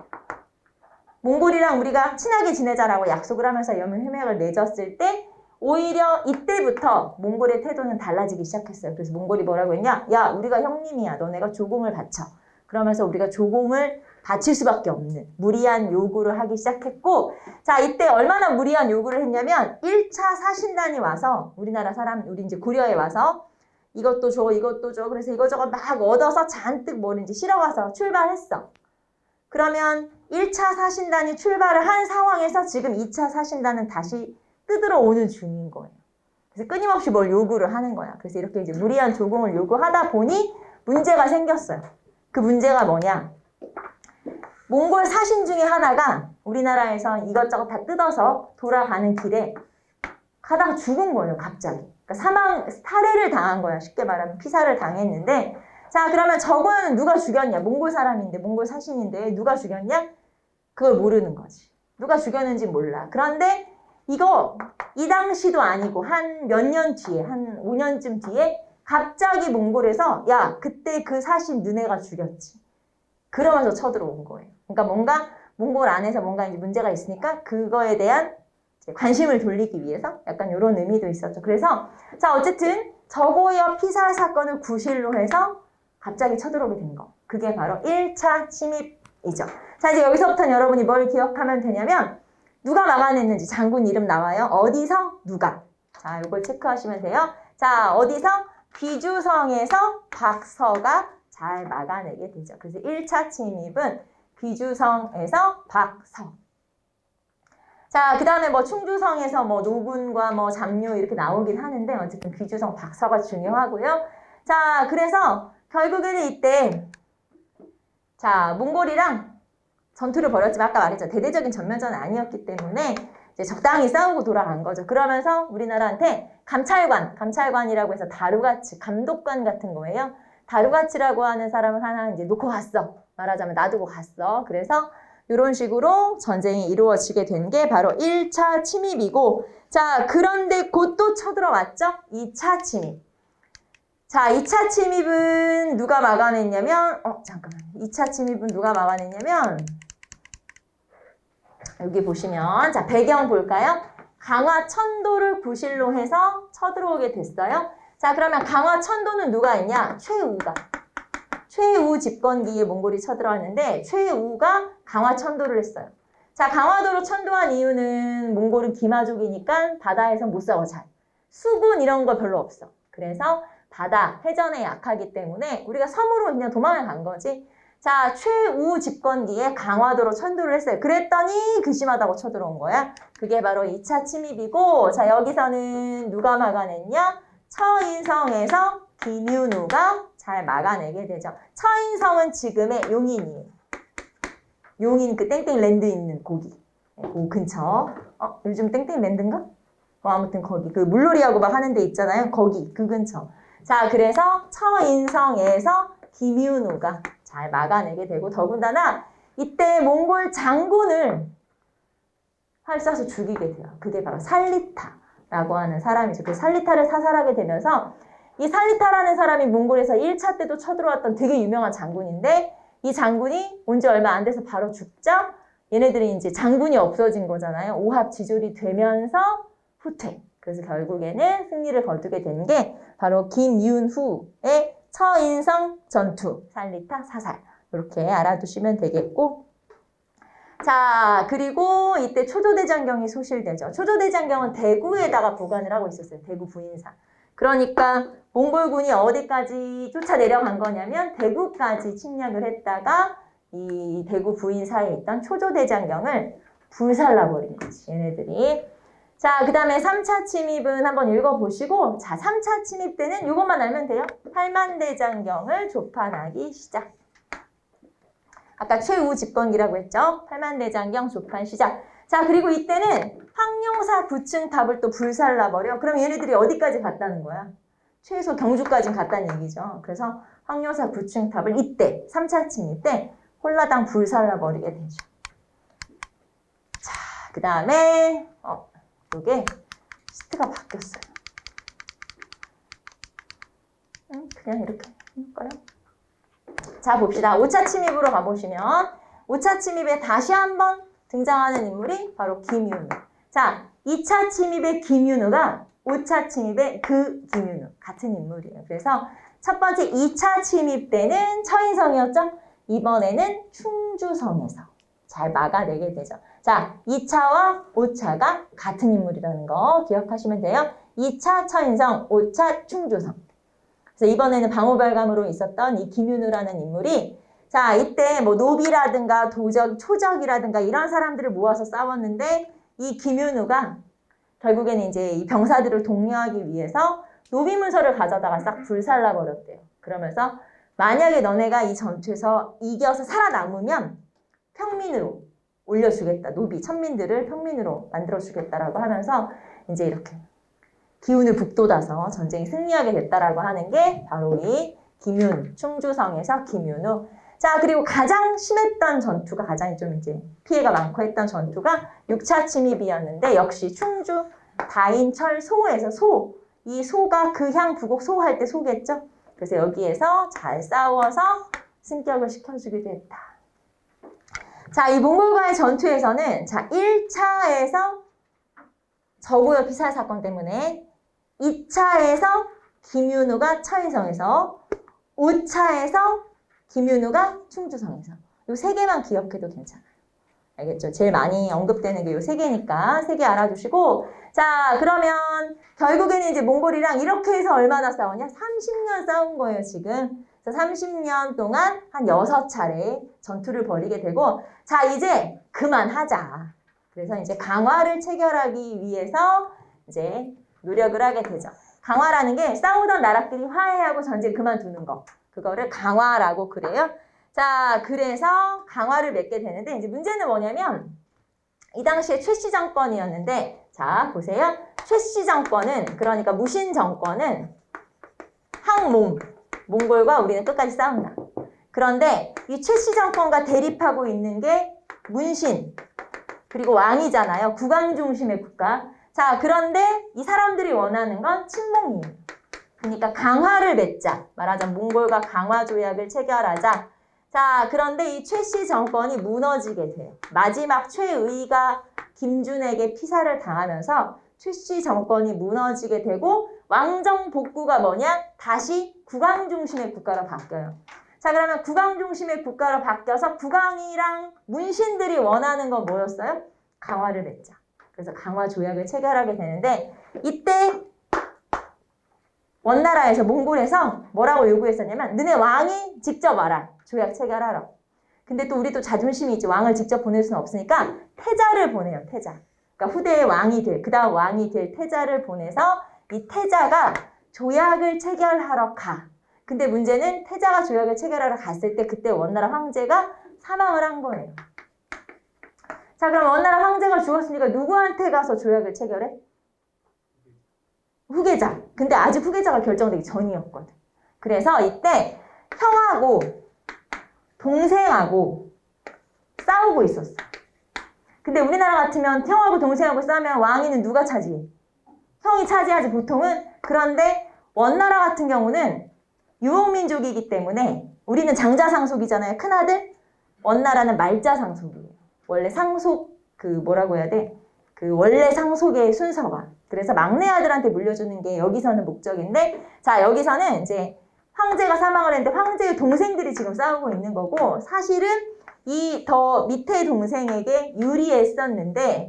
몽골이랑 우리가 친하게 지내자라고 약속을 하면서 영웅협약을 맺었을 때 오히려 이때부터 몽골의 태도는 달라지기 시작했어요. 그래서 몽골이 뭐라고 했냐? 야, 우리가 형님이야. 너네가 조공을 바쳐. 그러면서 우리가 조공을 바칠 수밖에 없는 무리한 요구를 하기 시작했고, 자, 이때 얼마나 무리한 요구를 했냐면 1차 사신단이 와서 우리 이제 고려에 와서 이것도 줘, 이것도 줘. 그래서 이거저거 막 얻어서 잔뜩 뭘 이제 실어가서 출발했어. 그러면 1차 사신단이 출발을 한 상황에서 지금 2차 사신단은 다시 뜯으러 오는 중인 거예요. 그래서 끊임없이 뭘 요구를 하는 거야. 그래서 이렇게 이제 무리한 조공을 요구하다 보니 문제가 생겼어요. 그 문제가 뭐냐? 몽골 사신 중에 하나가 우리나라에서 이것저것 다 뜯어서 돌아가는 길에 가다가 죽은 거예요, 갑자기. 그러니까 살해를 당한 거야. 쉽게 말하면 피살을 당했는데, 자, 그러면 저거는 누가 죽였냐? 몽골 사람인데, 몽골 사신인데 누가 죽였냐? 그걸 모르는 거지. 누가 죽였는지 몰라. 그런데 이 당시도 아니고 한 몇 년 뒤에, 한 5년쯤 뒤에 갑자기 몽골에서 야, 그때 그 사신 너네가 죽였지. 그러면서 쳐들어온 거예요. 그러니까 뭔가 몽골 안에서 뭔가 이제 문제가 있으니까 그거에 대한 관심을 돌리기 위해서 약간 이런 의미도 있었죠. 그래서 자, 어쨌든 저고여 피살 사건을 구실로 해서 갑자기 쳐들어오게 된 거. 그게 바로 1차 침입이죠. 자, 이제 여기서부터는 여러분이 뭘 기억하면 되냐면 누가 막아냈는지 장군 이름 나와요. 어디서? 누가? 자, 이걸 체크하시면 돼요. 자, 어디서? 귀주성에서 박서가 잘 막아내게 되죠. 그래서 1차 침입은 귀주성에서 박서. 자, 그 다음에 뭐 충주성에서 뭐 노군과 뭐 잡류 이렇게 나오긴 하는데 어쨌든 귀주성 박서가 중요하고요. 자, 그래서 결국에는 이때 자, 몽골이랑 전투를 벌였지만 아까 말했죠. 대대적인 전면전은 아니었기 때문에 이제 적당히 싸우고 돌아간 거죠. 그러면서 우리나라한테 감찰관이라고 해서 다루가치, 감독관 같은 거예요. 다루가치라고 하는 사람을 하나 이제 놓고 갔어. 말하자면 놔두고 갔어. 그래서 이런 식으로 전쟁이 이루어지게 된 게 바로 1차 침입이고, 자, 그런데 곧 또 쳐들어왔죠? 2차 침입. 자, 2차 침입은 누가 막아냈냐면, 잠깐만. 2차 침입은 누가 막아냈냐면, 여기 보시면, 자, 배경 볼까요? 강화 천도를 구실로 해서 쳐들어오게 됐어요. 자, 그러면 강화 천도는 누가 있냐? 최우가. 최우 집권기에 몽골이 쳐들어왔는데 최우가 강화 천도를 했어요. 자, 강화도로 천도한 이유는 몽골은 기마족이니까 바다에서 못 싸워 잘. 수군 이런 거 별로 없어. 그래서 바다, 해전에 약하기 때문에 우리가 섬으로 그냥 도망을 간 거지. 자, 최우 집권기에 강화도로 천도를 했어요. 그랬더니 괘씸하다고 쳐들어온 거야. 그게 바로 2차 침입이고, 자, 여기서는 누가 막아냈냐? 처인성에서 김윤우가 잘 막아내게 되죠. 처인성은 지금의 용인이에요. 용인 그 땡땡랜드 있는 거기. 그 근처. 요즘 땡땡랜드인가? 아무튼 거기. 그 물놀이하고 막 하는 데 있잖아요. 거기. 그 근처. 자, 그래서 처인성에서 김윤우가 잘 막아내게 되고, 더군다나 이때 몽골 장군을 활 쏴서 죽이게 돼요. 그게 바로 살리타라고 하는 사람이죠. 그 살리타를 사살하게 되면서 이 살리타라는 사람이 몽골에서 1차 때도 쳐들어왔던 되게 유명한 장군인데, 이 장군이 온 지 얼마 안 돼서 바로 죽죠? 얘네들이 이제 장군이 없어진 거잖아요. 오합지졸이 되면서 후퇴. 그래서 결국에는 승리를 거두게 된 게 바로 김윤후의 처인성 전투, 살리타 사살. 이렇게 알아두시면 되겠고, 자, 그리고 이때 초조대장경이 소실되죠. 초조대장경은 대구에다가 보관을 하고 있었어요. 대구 부인사. 그러니까 몽골군이 어디까지 쫓아 내려간 거냐면 대구까지 침략을 했다가 이 대구 부인사에 있던 초조대장경을 불살라버린 거지, 얘네들이. 자, 그 다음에 3차 침입은 한번 읽어보시고, 자, 3차 침입 때는 이것만 알면 돼요. 팔만대장경을 조판하기 시작. 아까 최우 집권기라고 했죠. 팔만대장경 조판 시작. 자, 그리고 이때는 황룡사 9층 탑을 또 불살라버려. 그럼 얘네들이 어디까지 갔다는 거야? 최소 경주까지 갔다는 얘기죠. 그래서 황룡사 9층 탑을 이때 3차 침입 때 홀라당 불살라버리게 되죠. 자, 그 다음에 이게 시트가 바뀌었어요. 그냥 이렇게 해볼까요? 자, 봅시다. 5차 침입으로 가보시면 5차 침입에 다시 한번 등장하는 인물이 바로 김윤우. 자, 2차 침입의 김윤우가 5차 침입의 그 김윤우. 같은 인물이에요. 그래서 첫 번째 2차 침입 때는 처인성이었죠? 이번에는 충주성에서 잘 막아내게 되죠. 자, 2차와 5차가 같은 인물이라는 거 기억하시면 돼요. 2차 처인성, 5차 충주성. 그래서 이번에는 방호별감으로 있었던 이 김윤우라는 인물이, 자, 이때 뭐 노비라든가 도적, 초적이라든가 이런 사람들을 모아서 싸웠는데, 이 김윤우가 결국에는 이제 이 병사들을 독려하기 위해서 노비 문서를 가져다가 싹 불살라버렸대요. 그러면서 만약에 너네가 이 전투에서 이겨서 살아남으면 평민으로 올려주겠다. 노비, 천민들을 평민으로 만들어주겠다라고 하면서 이제 이렇게 기운을 북돋아서 전쟁이 승리하게 됐다라고 하는 게 바로 이 김윤, 충주성에서 김윤우. 자, 그리고 가장 심했던 전투가, 가장 좀 이제 피해가 많고 했던 전투가 6차 침입이었는데, 역시 충주 다인철 소에서 이 소가 극향 부곡 소할 때 소겠죠? 그래서 여기에서 잘 싸워서 승격을 시켜주게 됐다. 자, 이 몽골과의 전투에서는, 자, 1차에서 저구역 피살 사건 때문에, 2차에서 김윤우가 처인성에서, 5차에서 김윤우가 충주성에서. 요 세 개만 기억해도 괜찮아요. 알겠죠? 제일 많이 언급되는 게 요 세 개니까 세 개 알아두시고, 자, 그러면 결국에는 이제 몽골이랑 이렇게 해서 얼마나 싸웠냐? 30년 싸운 거예요, 지금. 그래서 30년 동안 한 6차례 전투를 벌이게 되고, 자, 이제 그만하자. 그래서 이제 강화를 체결하기 위해서 이제 노력을 하게 되죠. 강화라는 게 싸우던 나라끼리 화해하고 전쟁 그만두는 거. 그거를 강화라고 그래요. 자, 그래서 강화를 맺게 되는데, 이제 문제는 뭐냐면, 이 당시에 최씨 정권이었는데, 자, 보세요. 최씨 정권은, 그러니까 무신 정권은 항몽, 몽골과 우리는 끝까지 싸운다. 그런데 이 최씨 정권과 대립하고 있는 게 문신 그리고 왕이잖아요. 국왕 중심의 국가. 자, 그런데 이 사람들이 원하는 건 친목이에요. 그러니까 강화를 맺자. 말하자면 몽골과 강화 조약을 체결하자. 자, 그런데 이 최씨 정권이 무너지게 돼요. 마지막 최의가 김준에게 피살을 당하면서 최씨 정권이 무너지게 되고 왕정 복구가 뭐냐? 다시 국왕 중심의 국가로 바뀌어요. 자, 그러면 국왕 중심의 국가로 바뀌어서 국왕이랑 문신들이 원하는 건 뭐였어요? 강화를 맺자. 그래서 강화 조약을 체결하게 되는데 이때 원나라에서 몽골에서 뭐라고 요구했었냐면 너네 왕이 직접 와라. 조약 체결하라. 근데 또 우리 또 자존심이 있지. 왕을 직접 보낼 수는 없으니까 태자를 보내요. 태자. 그러니까 후대의 왕이 될, 그 다음 왕이 될 태자를 보내서 이 태자가 조약을 체결하러 가. 근데 문제는 태자가 조약을 체결하러 갔을 때 그때 원나라 황제가 사망을 한 거예요. 자, 그럼 원나라 황제가 죽었으니까 누구한테 가서 조약을 체결해? 후계자. 근데 아직 후계자가 결정되기 전이었거든. 그래서 이때 형하고 동생하고 싸우고 있었어. 근데 우리나라 같으면 형하고 동생하고 싸우면 왕위는 누가 차지해? 형이 차지하지 보통은. 그런데 원나라 같은 경우는 유목민족이기 때문에 우리는 장자상속이잖아요. 큰아들. 원나라는 말자상속이에요. 원래 상속 뭐라고 해야 돼? 원래 상속의 순서가. 그래서 막내 아들한테 물려주는 게 여기서는 목적인데, 자, 여기서는 이제 황제가 사망을 했는데 황제의 동생들이 지금 싸우고 있는 거고, 사실은 이 더 밑에 동생에게 유리했었는데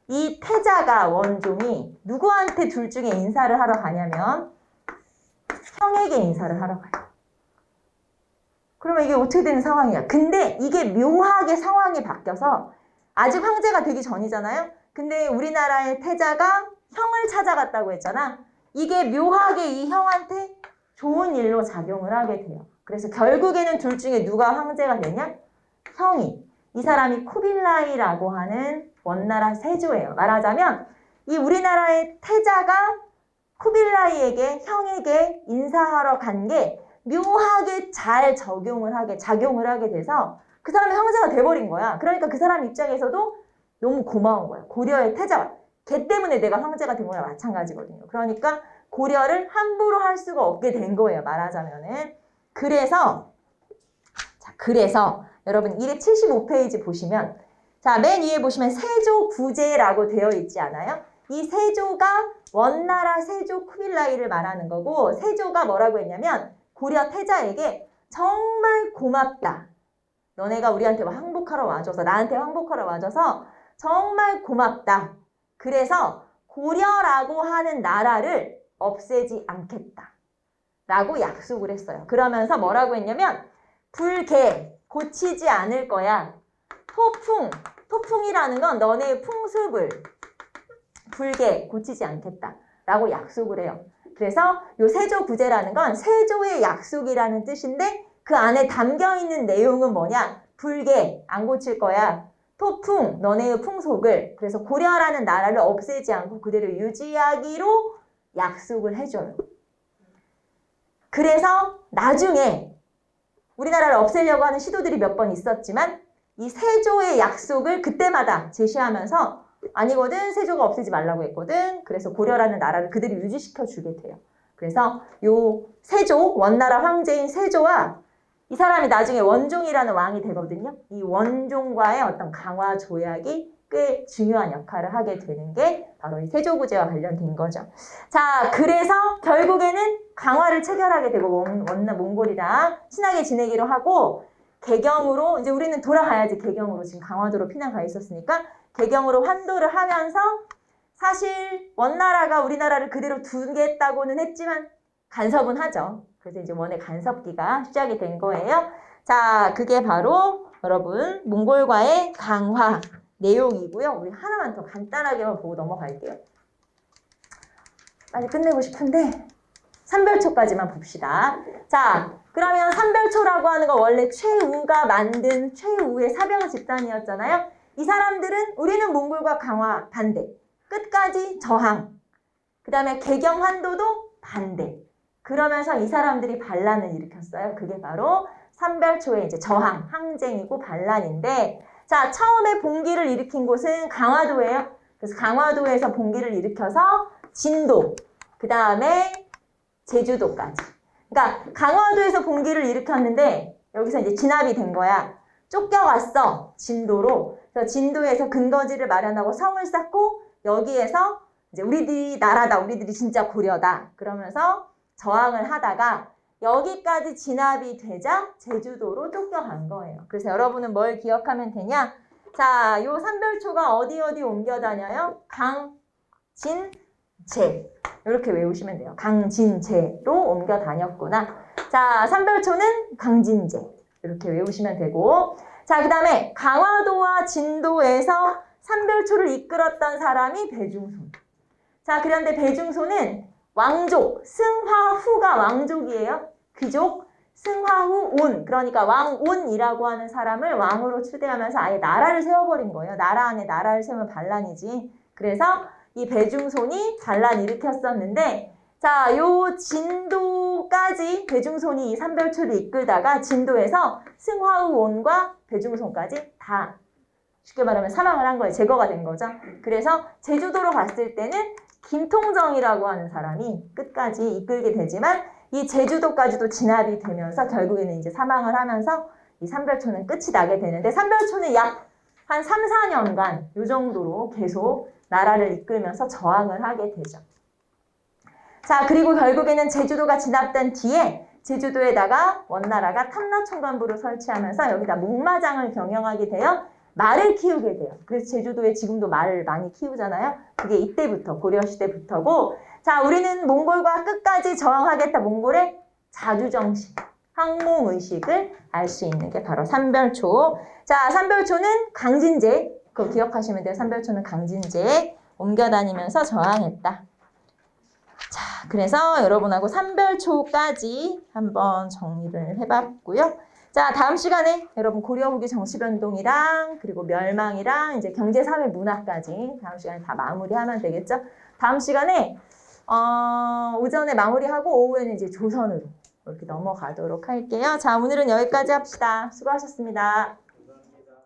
이 태자가 원종이 누구한테 둘 중에 인사를 하러 가냐면 형에게 인사를 하러 가요. 그러면 이게 어떻게 되는 상황이야? 근데 이게 묘하게 상황이 바뀌어서 아직 황제가 되기 전이잖아요. 근데 우리나라의 태자가 형을 찾아갔다고 했잖아. 이게 묘하게 이 형한테 좋은 일로 작용을 하게 돼요. 그래서 결국에는 둘 중에 누가 황제가 되냐? 형이. 이 사람이 쿠빌라이라고 하는 원나라 세조예요. 말하자면 이 우리나라의 태자가 쿠빌라이에게 형에게 인사하러 간 게 묘하게 잘 작용을 하게 돼서 그 사람이 황제가 돼버린 거야. 그러니까 그 사람 입장에서도 너무 고마운 거야. 고려의 태자가. 걔 때문에 내가 황제가 된 거랑 마찬가지거든요. 그러니까 고려를 함부로 할 수가 없게 된 거예요. 말하자면은. 그래서 여러분 275페이지 보시면, 자, 맨 위에 보시면 세조구제라고 되어 있지 않아요? 이 세조가 원나라 세조 쿠빌라이를 말하는 거고, 세조가 뭐라고 했냐면 고려 태자에게 정말 고맙다. 너네가 우리한테 항복하러 와줘서, 나한테 항복하러 와줘서 정말 고맙다. 그래서 고려라고 하는 나라를 없애지 않겠다. 라고 약속을 했어요. 그러면서 뭐라고 했냐면 불개, 고치지 않을 거야. 토풍이라는 건 너네의 풍습을 불개, 고치지 않겠다. 라고 약속을 해요. 그래서 요 세조구제라는 건 세조의 약속이라는 뜻인데 그 안에 담겨있는 내용은 뭐냐? 불개, 안 고칠 거야. 토풍, 너네의 풍속을. 그래서 고려라는 나라를 없애지 않고 그대로 유지하기로 약속을 해줘요. 그래서 나중에 우리나라를 없애려고 하는 시도들이 몇 번 있었지만 이 세조의 약속을 그때마다 제시하면서 아니거든, 세조가 없애지 말라고 했거든. 그래서 고려라는 나라를 그대로 유지시켜 주게 돼요. 그래서 요 세조, 원나라 황제인 세조와 이 사람이 나중에 원종이라는 왕이 되거든요. 이 원종과의 어떤 강화 조약이 꽤 중요한 역할을 하게 되는 게 바로 이 세조구제와 관련된 거죠. 자, 그래서 결국에는 강화를 체결하게 되고 몽골이랑 친하게 지내기로 하고 개경으로, 이제 우리는 돌아가야지. 개경으로 지금 강화도로 피난 가 있었으니까 개경으로 환도를 하면서 사실 원나라가 우리나라를 그대로 두겠다고는 했지만 간섭은 하죠. 그래서 이제 원의 간섭기가 시작이 된 거예요. 자, 그게 바로 여러분 몽골과의 강화 내용이고요. 우리 하나만 더 간단하게만 보고 넘어갈게요. 빨리 끝내고 싶은데 삼별초까지만 봅시다. 자, 그러면 삼별초라고 하는 건 원래 최우가 만든 최우의 사병 집단이었잖아요. 이 사람들은 우리는 몽골과 강화 반대, 끝까지 저항, 그 다음에 개경 환도도 반대. 그러면서 이 사람들이 반란을 일으켰어요. 그게 바로 삼별초의 이제 저항, 항쟁이고 반란인데, 자, 처음에 봉기를 일으킨 곳은 강화도예요. 그래서 강화도에서 봉기를 일으켜서 진도, 그 다음에 제주도까지. 그러니까 강화도에서 봉기를 일으켰는데 여기서 이제 진압이 된 거야. 쫓겨갔어. 진도로. 그래서 진도에서 근거지를 마련하고 성을 쌓고 여기에서 이제 우리들이 나라다. 우리들이 진짜 고려다. 그러면서 저항을 하다가 여기까지 진압이 되자 제주도로 쫓겨간 거예요. 그래서 여러분은 뭘 기억하면 되냐? 자, 요 삼별초가 어디 옮겨 다녀요? 강, 진, 제. 이렇게 외우시면 돼요. 강진제로 옮겨 다녔구나. 자, 삼별초는 강진제. 이렇게 외우시면 되고. 자, 그 다음에 강화도와 진도에서 삼별초를 이끌었던 사람이 배중손. 자, 그런데 배중손은 왕족, 승화후가 왕족이에요. 귀족, 승화후 온. 그러니까 왕온이라고 하는 사람을 왕으로 추대하면서 아예 나라를 세워버린 거예요. 나라 안에 나라를 세우면 반란이지. 그래서 이 배중손이 반란 일으켰었는데, 자, 요 진도까지 배중손이 이 삼별초를 이끌다가 진도에서 승화우온과 배중손까지 다 쉽게 말하면 사망을 한 거예요. 제거가 된 거죠. 그래서 제주도로 갔을 때는 김통정이라고 하는 사람이 끝까지 이끌게 되지만 이 제주도까지도 진압이 되면서 결국에는 이제 사망을 하면서 이 삼별초는 끝이 나게 되는데, 삼별초는 약 한 3, 4년간 요 정도로 계속 나라를 이끌면서 저항을 하게 되죠. 자, 그리고 결국에는 제주도가 진압된 뒤에 제주도에다가 원나라가 탐라총관부를 설치하면서 여기다 목마장을 경영하게 되어 말을 키우게 돼요. 그래서 제주도에 지금도 말을 많이 키우잖아요. 그게 이때부터, 고려시대부터고, 자, 우리는 몽골과 끝까지 저항하겠다. 몽골의 자주정신, 항몽의식을 알 수 있는 게 바로 삼별초. 자, 삼별초는 강진제. 그거 기억하시면 돼요. 삼별초는 강진제에 옮겨 다니면서 저항했다. 자, 그래서 여러분하고 삼별초까지 한번 정리를 해봤고요. 자, 다음 시간에 여러분 고려 후기 정치변동이랑 그리고 멸망이랑 이제 경제, 사회, 문화까지 다음 시간에 다 마무리하면 되겠죠. 다음 시간에 오전에 마무리하고 오후에는 이제 조선으로 이렇게 넘어가도록 할게요. 자, 오늘은 여기까지 합시다. 수고하셨습니다.